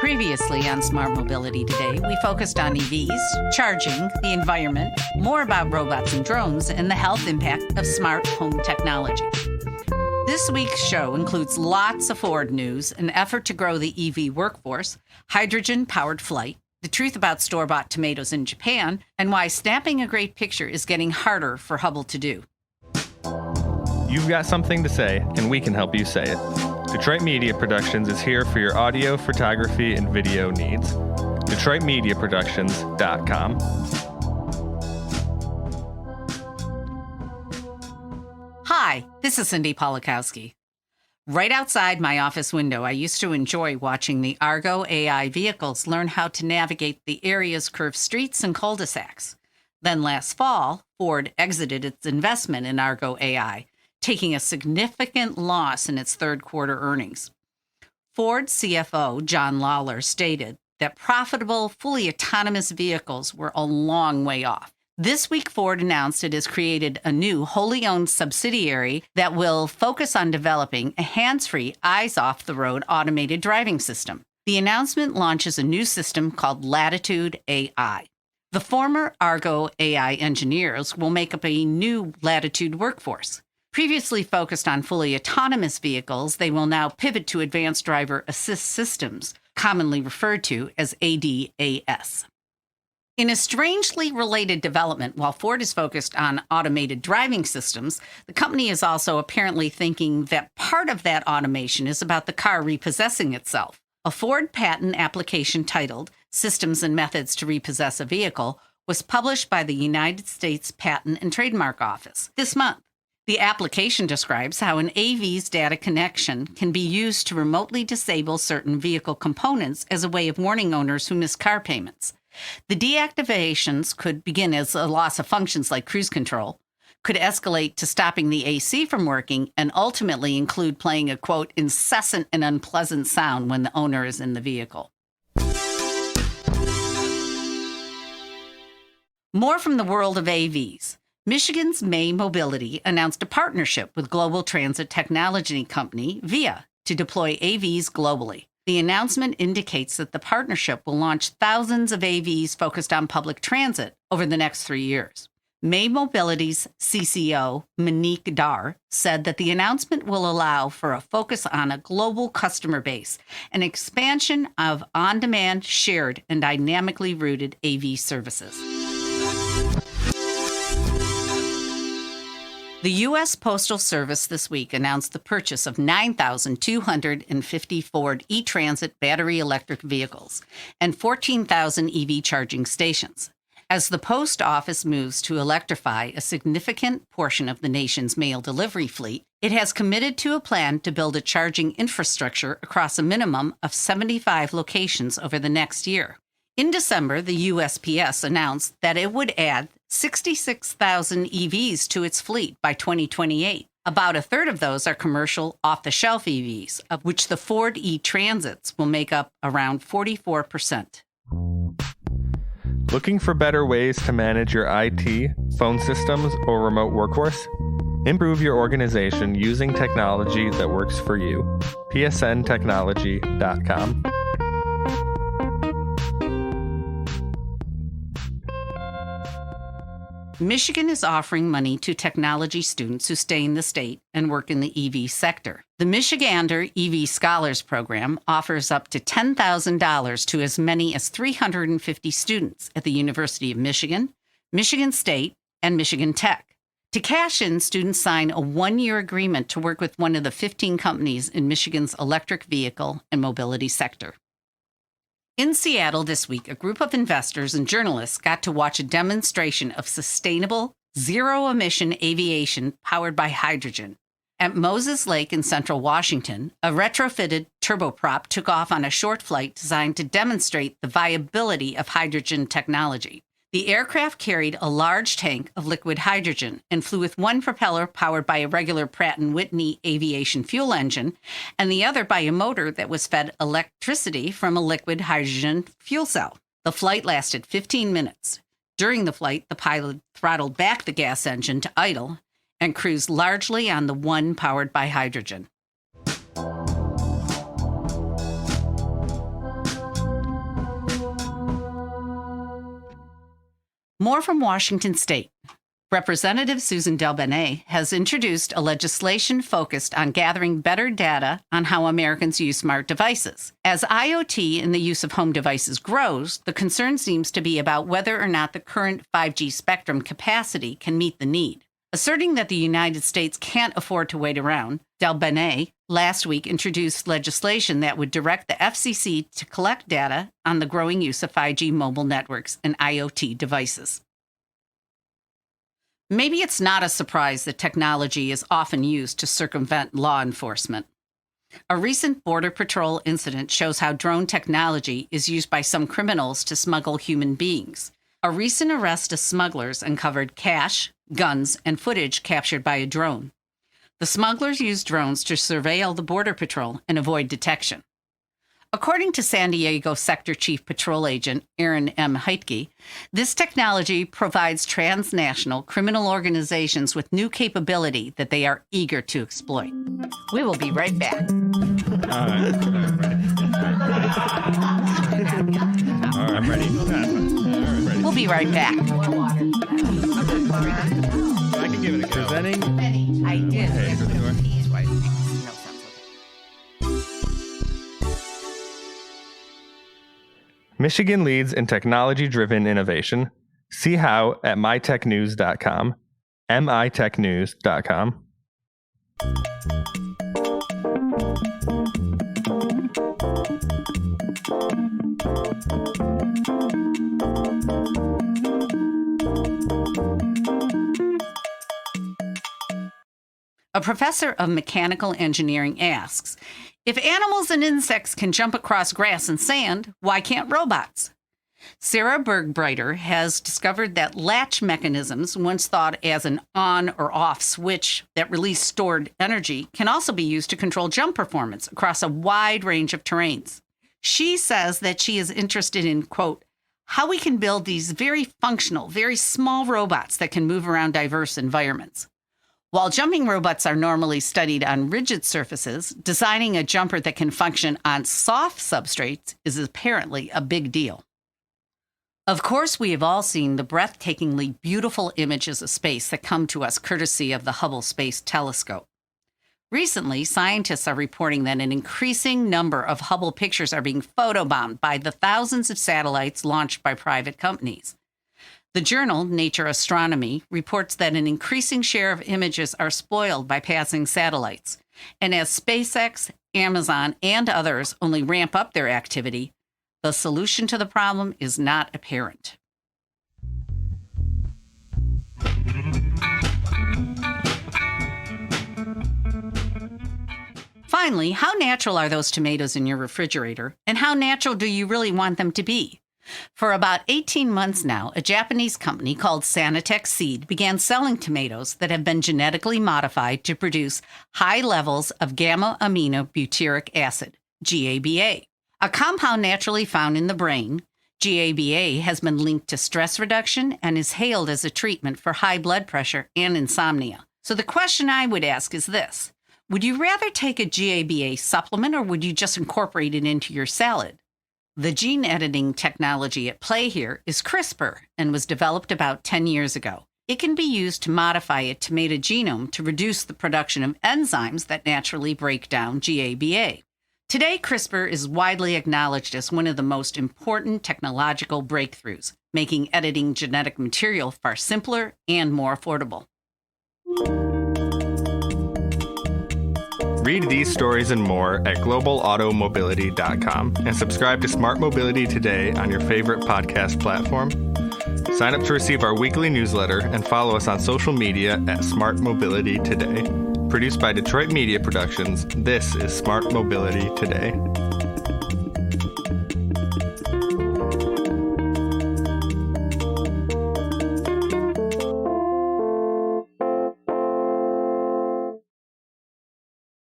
Previously on Smart Mobility Today, we focused on EVs, charging, the environment, more about robots and drones, and the health impact of smart home technology. This week's show includes lots of Ford news, an effort to grow the EV workforce, hydrogen-powered flight, the truth about store-bought tomatoes in Japan, and why snapping a great picture is getting harder for Hubble to do. You've got something to say, and we can help you say it. Detroit Media Productions is here for your audio, photography, and video needs. DetroitMediaProductions.com. Hi, this is Cindy Polakowski. Right outside my office window, I used to enjoy watching the Argo AI vehicles learn how to navigate the area's curved streets and cul-de-sacs. Then last fall, Ford exited its investment in Argo AI, taking a significant loss in its third quarter earnings. Ford CFO John Lawler stated that profitable, fully autonomous vehicles were a long way off. This week, Ford announced it has created a new wholly owned subsidiary that will focus on developing a hands-free, eyes-off-the-road automated driving system. The announcement launches a new system called Latitude AI. The former Argo AI engineers will make up a new Latitude workforce. Previously focused on fully autonomous vehicles, they will now pivot to advanced driver assist systems, commonly referred to as ADAS. In a strangely related development, while Ford is focused on automated driving systems, the company is also apparently thinking that part of that automation is about the car repossessing itself. A Ford patent application titled Systems and Methods to Repossess a Vehicle was published by the United States Patent and Trademark Office this month. The application describes how an AV's data connection can be used to remotely disable certain vehicle components as a way of warning owners who miss car payments. The deactivations could begin as a loss of functions like cruise control, could escalate to stopping the AC from working, and ultimately include playing a, quote, incessant and unpleasant sound when the owner is in the vehicle. More from the world of AVs. Michigan's May Mobility announced a partnership with global transit technology company VIA to deploy AVs globally. The announcement indicates that the partnership will launch thousands of AVs focused on public transit over the next 3 years. May Mobility's CCO, Monique Dar, said that the announcement will allow for a focus on a global customer base, an expansion of on-demand, shared, and dynamically rooted AV services. The U.S. Postal Service this week announced the purchase of 9,250 Ford E-Transit battery electric vehicles and 14,000 EV charging stations. As the post office moves to electrify a significant portion of the nation's mail delivery fleet, it has committed to a plan to build a charging infrastructure across a minimum of 75 locations over the next year. In December, the USPS announced that it would add 66,000 EVs to its fleet by 2028. About a third of those are commercial off-the-shelf EVs, of which the Ford E-Transits will make up around 44%. Looking for better ways to manage your IT, phone systems, or remote workforce? Improve your organization using technology that works for you. psntechnology.com. Michigan is offering money to technology students who stay in the state and work in the EV sector. The Michigander EV Scholars Program offers up to $10,000 to as many as 350 students at the University of Michigan, Michigan State, and Michigan Tech. To cash in, students sign a one-year agreement to work with one of the 15 companies in Michigan's electric vehicle and mobility sector. In Seattle this week, a group of investors and journalists got to watch a demonstration of sustainable, zero-emission aviation powered by hydrogen. At Moses Lake in central Washington, a retrofitted turboprop took off on a short flight designed to demonstrate the viability of hydrogen technology. The aircraft carried a large tank of liquid hydrogen and flew with one propeller powered by a regular Pratt & Whitney aviation fuel engine and the other by a motor that was fed electricity from a liquid hydrogen fuel cell. The flight lasted 15 minutes. During the flight, the pilot throttled back the gas engine to idle and cruised largely on the one powered by hydrogen. More from Washington State. Representative Susan DelBene has introduced a legislation focused on gathering better data on how Americans use smart devices. As IoT and the use of home devices grows, the concern seems to be about whether or not the current 5G spectrum capacity can meet the need. Asserting that the United States can't afford to wait around, DelBene last week introduced legislation that would direct the FCC to collect data on the growing use of 5G mobile networks and IoT devices. Maybe it's not a surprise that technology is often used to circumvent law enforcement. A recent Border Patrol incident shows how drone technology is used by some criminals to smuggle human beings. A recent arrest of smugglers uncovered cash, guns, and footage captured by a drone. The smugglers used drones to surveil the Border Patrol and avoid detection. According to San Diego Sector Chief Patrol Agent Aaron M. Heitke, this technology provides transnational criminal organizations with new capability that they are eager to exploit. We will be right back. All right. I'm ready. We'll be right back. I can give it a go. Presenting. I did. Okay, Michigan leads in technology-driven innovation. See how at mytechnews.com. mitechnews.com. A professor of mechanical engineering asks, if animals and insects can jump across grass and sand, why can't robots? Sarah Bergbreiter has discovered that latch mechanisms, once thought as an on or off switch that release stored energy, can also be used to control jump performance across a wide range of terrains. She says that she is interested in, quote, how we can build these very functional, very small robots that can move around diverse environments. While jumping robots are normally studied on rigid surfaces, designing a jumper that can function on soft substrates is apparently a big deal. Of course, we have all seen the breathtakingly beautiful images of space that come to us courtesy of the Hubble Space Telescope. Recently, scientists are reporting that an increasing number of Hubble pictures are being photobombed by the thousands of satellites launched by private companies. The journal Nature Astronomy reports that an increasing share of images are spoiled by passing satellites, and as SpaceX, Amazon, and others only ramp up their activity, the solution to the problem is not apparent. Finally, how natural are those tomatoes in your refrigerator, and how natural do you really want them to be? For about 18 months now, a Japanese company called Sanitec Seed began selling tomatoes that have been genetically modified to produce high levels of gamma-aminobutyric acid, GABA. A compound naturally found in the brain, GABA has been linked to stress reduction and is hailed as a treatment for high blood pressure and insomnia. So the question I would ask is this: would you rather take a GABA supplement or would you just incorporate it into your salad? The gene editing technology at play here is CRISPR and was developed about 10 years ago. It can be used to modify a tomato genome to reduce the production of enzymes that naturally break down GABA. Today, CRISPR is widely acknowledged as one of the most important technological breakthroughs, making editing genetic material far simpler and more affordable. Read these stories and more at globalautomobility.com and subscribe to Smart Mobility Today on your favorite podcast platform. Sign up to receive our weekly newsletter and follow us on social media at Smart Mobility Today. Produced by Detroit Media Productions, this is Smart Mobility Today.